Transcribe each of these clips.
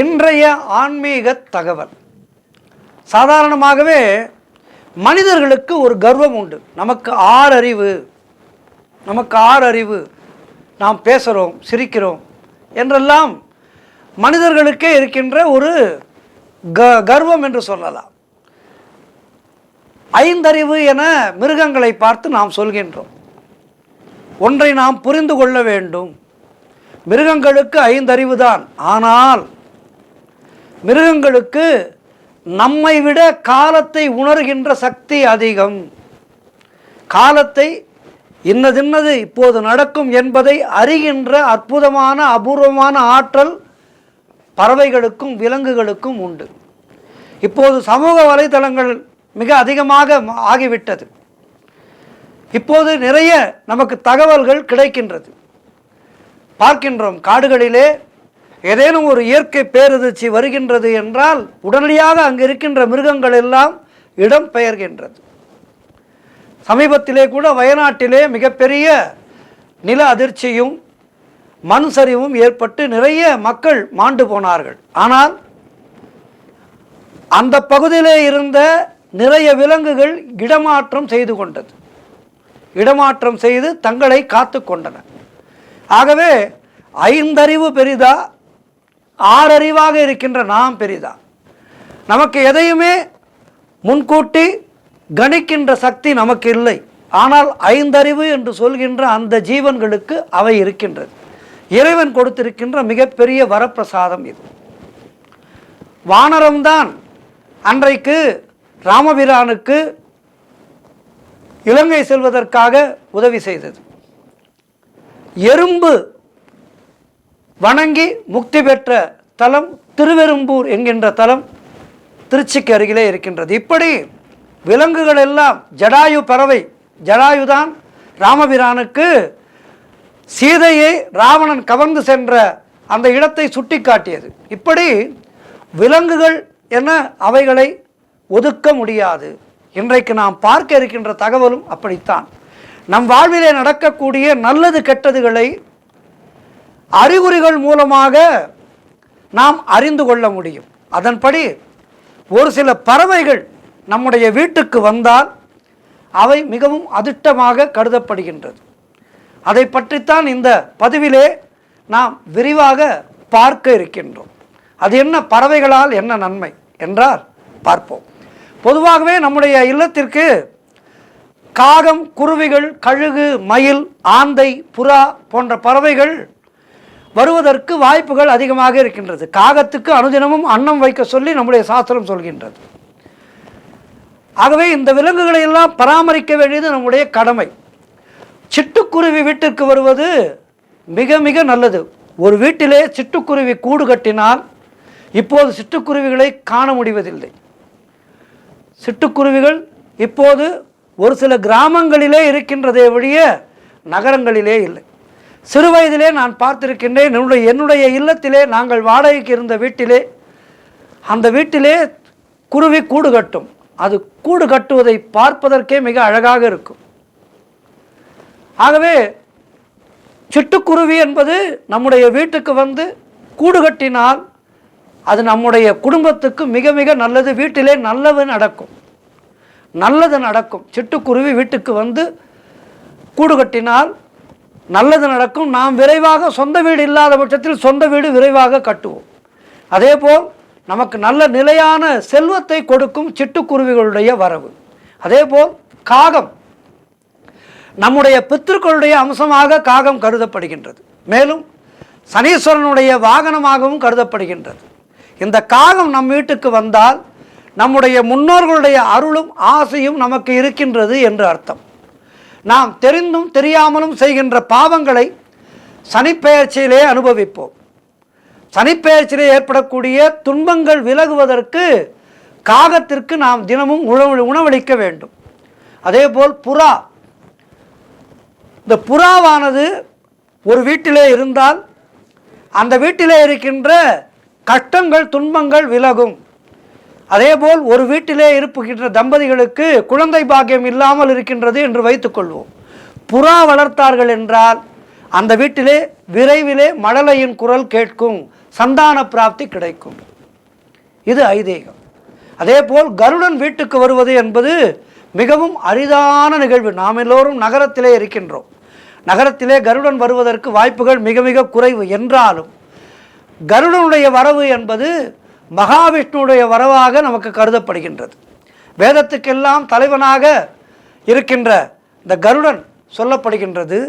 இன்றைய ஆன்மீக தகவல். சாதாரணமாகவே மனிதர்களுக்கு ஒரு கர்வம் உண்டு. நமக்கு ஆறறிவு, நாம் பேசுகிறோம், சிரிக்கிறோம் என்றெல்லாம் மனிதர்களுக்கே இருக்கின்ற ஒரு கர்வம் என்று சொல்லலாம். ஐந்தறிவு என மிருகங்களை பார்த்து நாம் சொல்கின்றோம். ஒன்றை நாம் புரிந்து கொள்ள வேண்டும். மிருகங்களுக்கு ஐந்தறிவு தான். ஆனால் மிருகங்களுக்கு நம்மை விட காலத்தை உணர்கின்ற சக்தி அதிகம். காலத்தை இன்னதின்னது இப்போது நடக்கும் என்பதை அறிகின்ற அற்புதமான அபூர்வமான ஆற்றல் பறவைகளுக்கும் விலங்குகளுக்கும் உண்டு. இப்போது சமூக வலைதளங்கள் மிக அதிகமாக ஆகிவிட்டது. இப்போது நிறைய நமக்கு தகவல்கள் கிடைக்கின்றது. பார்க்கின்றோம், காடுகளிலே ஏதேனும் ஒரு இயற்கை பேரதிர்ச்சி வருகின்றது என்றால் உடனடியாக அங்கு இருக்கின்ற மிருகங்கள் எல்லாம் இடம் பெயர்கின்றது. சமீபத்திலே கூட வயநாட்டிலே மிகப்பெரிய நில அதிர்ச்சியும் மண் சரிவும் ஏற்பட்டு நிறைய மக்கள் மாண்டு போனார்கள். ஆனால் அந்த பகுதியிலே இருந்த நிறைய விலங்குகள் இடமாற்றம் செய்து கொண்டது. இடமாற்றம் செய்து தங்களை காத்து கொண்டன. ஆகவே ஐந்தறிவு பெரிதா, ஆறறிவாக இருக்கின்ற நாம் பெரிதா? நமக்கு எதையுமே முன்கூட்டி கணிக்கின்ற சக்தி நமக்கு இல்லை. ஆனால் ஐந்தறிவு என்று சொல்கின்ற அந்த ஜீவன்களுக்கு அவை இருக்கின்றது. இறைவன் கொடுத்திருக்கின்ற மிகப்பெரிய வரப்பிரசாதம் இது. வானரம்தான் அன்றைக்கு ராமபிரானுக்கு இலங்கை செல்வதற்காக உதவி செய்தது. எறும்பு வணங்கி முக்தி பெற்ற தலம் திருவெரும்பூர் என்கின்ற தலம் திருச்சிக்கு அருகிலே இருக்கின்றது. இப்படி விலங்குகள் எல்லாம், ஜடாயு பறவை, ஜடாயுதான் ராமபிரானுக்கு சீதையை ராவணன் கவர்ந்து சென்ற அந்த இடத்தை சுட்டி காட்டியது. இப்படி விலங்குகள் என அவைகளை ஒதுக்க முடியாது. இன்றைக்கு நாம் பார்க்க இருக்கின்ற தகவலும் அப்படித்தான். நம் வாழ்விலே நடக்கக்கூடிய நல்லது கெட்டதுகளை அறிகுறிகள் மூலமாக நாம் அறிந்து கொள்ள முடியும். அதன்படி ஒரு சில பறவைகள் நம்முடைய வீட்டுக்கு வந்தால் அவை மிகவும் அதிர்ஷ்டமாக கருதப்படுகின்றது. அதை பற்றித்தான் இந்த பதிவிலே நாம் விரிவாக பார்க்க இருக்கின்றோம். அது என்ன, பறவைகளால் என்ன நன்மை என்றால் பார்ப்போம். பொதுவாகவே நம்முடைய இல்லத்திற்கு காகம், குருவிகள், கழுகு, மயில், ஆந்தை, புறா போன்ற பறவைகள் வருவதற்கு வாய்ப்புகள் அதிகமாக இருக்கின்றது. காகத்துக்கு அனுதினமும் அன்னம் வைக்க சொல்லி நம்முடைய சாஸ்திரம் சொல்கின்றது. ஆகவே இந்த விலங்குகளை எல்லாம் பராமரிக்க வேண்டியது நம்முடைய கடமை. சிட்டுக்குருவி வீட்டிற்கு வருவது மிக மிக நல்லது. ஒரு வீட்டிலே சிட்டுக்குருவி கூடு கட்டினால் இப்போது சிட்டுக்குருவிகளை காண முடிவதில்லை. சிட்டுக்குருவிகள் இப்போது ஒரு சில கிராமங்களிலே இருக்கின்றதே ஒழிய நகரங்களிலே இல்லை. சிறு வயதிலே நான் பார்த்திருக்கின்றேன். என்னுடைய இல்லத்திலே, நாங்கள் வாடகைக்கு இருந்த வீட்டிலே, அந்த வீட்டிலே குருவி கூடு கட்டும். அது கூடு கட்டுவதை பார்ப்பதற்கே மிக அழகாக இருக்கும். ஆகவே சிட்டுக்குருவி என்பது நம்முடைய வீட்டுக்கு வந்து கூடு கட்டினால் அது நம்முடைய குடும்பத்துக்கு மிக மிக நல்லது. வீட்டிலே நல்லது நடக்கும். சிட்டுக்குருவி வீட்டுக்கு வந்து கூடு கட்டினால் நல்லது நடக்கும். நாம் விரைவாக சொந்த வீடு இல்லாத பட்சத்தில் சொந்த வீடு விரைவாக கட்டுவோம். அதேபோல் நமக்கு நல்ல நிலையான செல்வத்தை கொடுக்கும் சிட்டுக்குருவிகளுடைய வரவு. அதேபோல் காகம், நம்முடைய பித்திருக்களுடைய அம்சமாக காகம் கருதப்படுகின்றது. மேலும் சனீஸ்வரனுடைய வாகனமாகவும் கருதப்படுகின்றது. இந்த காகம் நம் வீட்டுக்கு வந்தால் நம்முடைய முன்னோர்களுடைய அருளும் ஆசையும் நமக்கு இருக்கின்றது என்று அர்த்தம். நாம் தெரிந்தும் தெரியாமலும் செய்கின்ற பாவங்களை சனிப்பெயர்ச்சியிலே அனுபவிப்போம். சனிப்பெயர்ச்சியிலே ஏற்படக்கூடிய துன்பங்கள் விலகுவதற்கு காகத்திற்கு நாம் தினமும் உணவளிக்க வேண்டும். அதேபோல் புறா, இந்த புறாவானது ஒரு வீட்டிலே இருந்தால் அந்த வீட்டிலே இருக்கின்ற கஷ்டங்கள், துன்பங்கள் விலகும். அதேபோல் ஒரு வீட்டிலே இருப்புகின்ற தம்பதிகளுக்கு குழந்தை பாக்கியம் இல்லாமல் இருக்கின்றது என்று வைத்துக்கொள்வோம். புறா வளர்த்தார்கள் என்றால் அந்த வீட்டிலே விரைவிலே மழலையின் குரல் கேட்கும், சந்தான பிராப்தி கிடைக்கும். இது ஐதீகம். அதேபோல் கருடன் வீட்டுக்கு வருவது என்பது மிகவும் அரிதான நிகழ்வு. நாம் எல்லோரும் நகரத்திலே இருக்கின்றோம். நகரத்திலே கருடன் வருவதற்கு வாய்ப்புகள் மிக மிக குறைவு. என்றாலும் கருடனுடைய வரவு என்பது மகாவிஷ்ணுடைய வரவாக நமக்கு கருதப்படுகின்றது. வேதத்துக்கெல்லாம் தலைவனாக இருக்கின்ற இந்த கருடன் சொல்லப்படுகின்றது.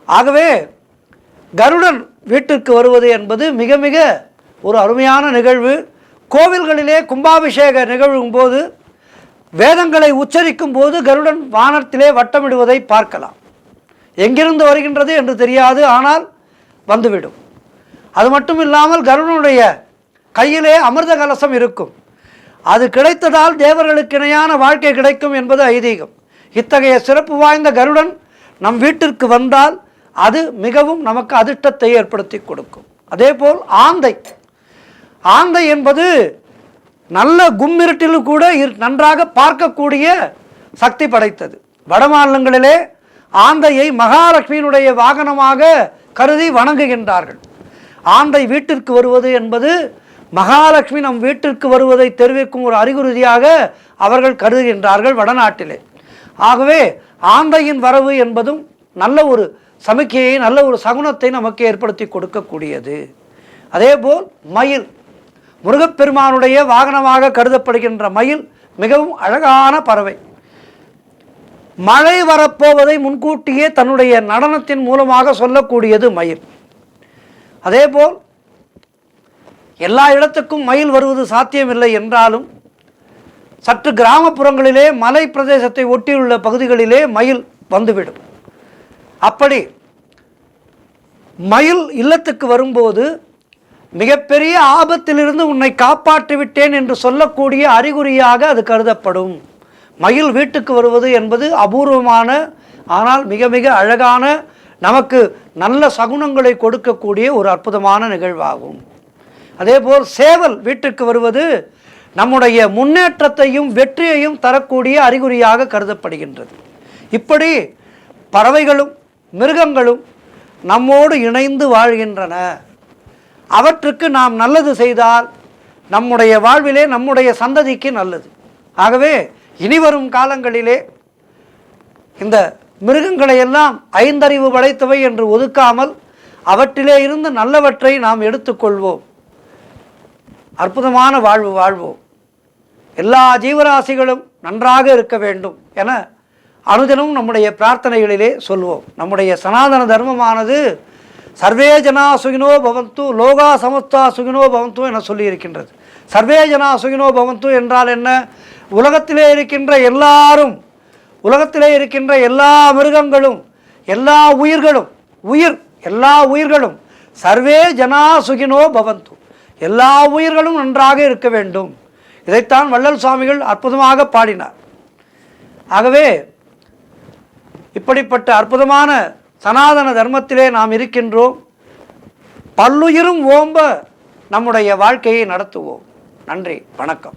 ஆகவே கருடன் வீட்டிற்கு வருவது என்பது மிக மிக ஒரு அருமையான நிகழ்வு. கோவில்களிலே கும்பாபிஷேக நிகழ்வும் போது வேதங்களை உச்சரிக்கும் போது கருடன் வானத்திலே வட்டமிடுவதை பார்க்கலாம். எங்கிருந்து வருகின்றது என்று தெரியாது, ஆனால் வந்துவிடும். அது மட்டும் இல்லாமல் கருடனுடைய கையிலே அமிர்த கலசம் இருக்கும். அது கிடைத்ததால் தேவர்களுக்கு இணையான வாழ்க்கை கிடைக்கும் என்பது ஐதீகம். இத்தகைய சிறப்பு வாய்ந்த கருடன் நம் வீட்டிற்கு வந்தால் அது மிகவும் நமக்கு அதிர்ஷ்டத்தை ஏற்படுத்தி கொடுக்கும். அதேபோல் ஆந்தை என்பது நல்ல கும்மிருட்டில் கூட நன்றாக பார்க்கக்கூடிய சக்தி படைத்தது. வட மாநிலங்களிலே ஆந்தையை மகாலட்சுமியினுடைய வாகனமாக கருதி வணங்குகின்றார்கள். ஆந்தை வீட்டிற்கு வருவது என்பது மகாலட்சுமி நம் வீட்டிற்கு வருவதை தெரிவிக்கும் ஒரு அறிகுறியாக அவர்கள் கருதுகின்றார்கள் வடநாட்டிலே. ஆகவே ஆந்தையின் வரவு என்பதும் நல்ல ஒரு சமிக்கையை, நல்ல ஒரு சகுனத்தை நமக்கு ஏற்படுத்தி கொடுக்கக்கூடியது. அதேபோல் மயில், முருகப்பெருமானுடைய வாகனமாக கருதப்படுகின்ற மயில் மிகவும் அழகான பறவை. மழை வரப்போவதை முன்கூட்டியே தன்னுடைய நடனத்தின் மூலமாக சொல்லக்கூடியது மயில். அதேபோல் எல்லா இடத்துக்கும் மயில் வருவது சாத்தியமில்லை என்றாலும் சற்று கிராமப்புறங்களிலே மலை பிரதேசத்தை ஒட்டியுள்ள பகுதிகளிலே மயில் வந்துவிடும். அப்படி மயில் இல்லத்துக்கு வரும்போது மிகப்பெரிய ஆபத்திலிருந்து உன்னை காப்பாற்றி விட்டேன் என்று சொல்லக்கூடிய அறிகுறியாக அது கருதப்படும். மயில் வீட்டுக்கு வருவது என்பது அபூர்வமான, ஆனால் மிக மிக அழகான, நமக்கு நல்ல சகுனங்களை கொடுக்கக்கூடிய ஒரு அற்புதமான நிகழ்வாகும். அதேபோல் சேவல் வீட்டுக்கு வருவது நம்முடைய முன்னேற்றத்தையும் வெற்றியையும் தரக்கூடிய அறிகுறியாக கருதப்படுகின்றது. இப்படி பறவைகளும் மிருகங்களும் நம்மோடு இணைந்து வாழ்கின்றன. அவற்றுக்கு நாம் நல்லது செய்தால் நம்முடைய வாழ்விலே நம்முடைய சந்ததிக்கு நல்லது. ஆகவே இனிவரும் காலங்களிலே இந்த மிருகங்களை எல்லாம் ஐந்தறிவு படைத்தவை என்று ஒதுக்காமல் அவற்றிலே இருந்து நல்லவற்றை நாம் எடுத்துக்கொள்வோம். அற்புதமான வாழ்வு வாழ்வோம். எல்லா ஜீவராசிகளும் நன்றாக இருக்க வேண்டும் என அனுதினம் நம்முடைய பிரார்த்தனைகளிலே சொல்வோம். நம்முடைய சனாதன தர்மமானது சர்வே ஜனா சுகினோ பவந்து, லோகா சமஸ்தா சுகினோ பவந்து என சொல்லியிருக்கின்றது. சர்வே ஜனா சுகினோ பவந்து என்றால் என்ன? உலகத்திலே இருக்கின்ற எல்லாரும், உலகத்திலே இருக்கின்ற எல்லா மிருகங்களும், எல்லா உயிர்களும் சர்வே ஜனா சுகினோ பவந்து, எல்லா உயிர்களும் நன்றாக இருக்க வேண்டும். இதைத்தான் வள்ளல் சுவாமிகள் அற்புதமாக பாடினார். ஆகவே இப்படிப்பட்ட அற்புதமான சனாதன தர்மத்திலே நாம் இருக்கின்றோம். பல்லுயிரும் ஓம்ப நம்முடைய வாழ்க்கையை நடத்துவோம். நன்றி, வணக்கம்.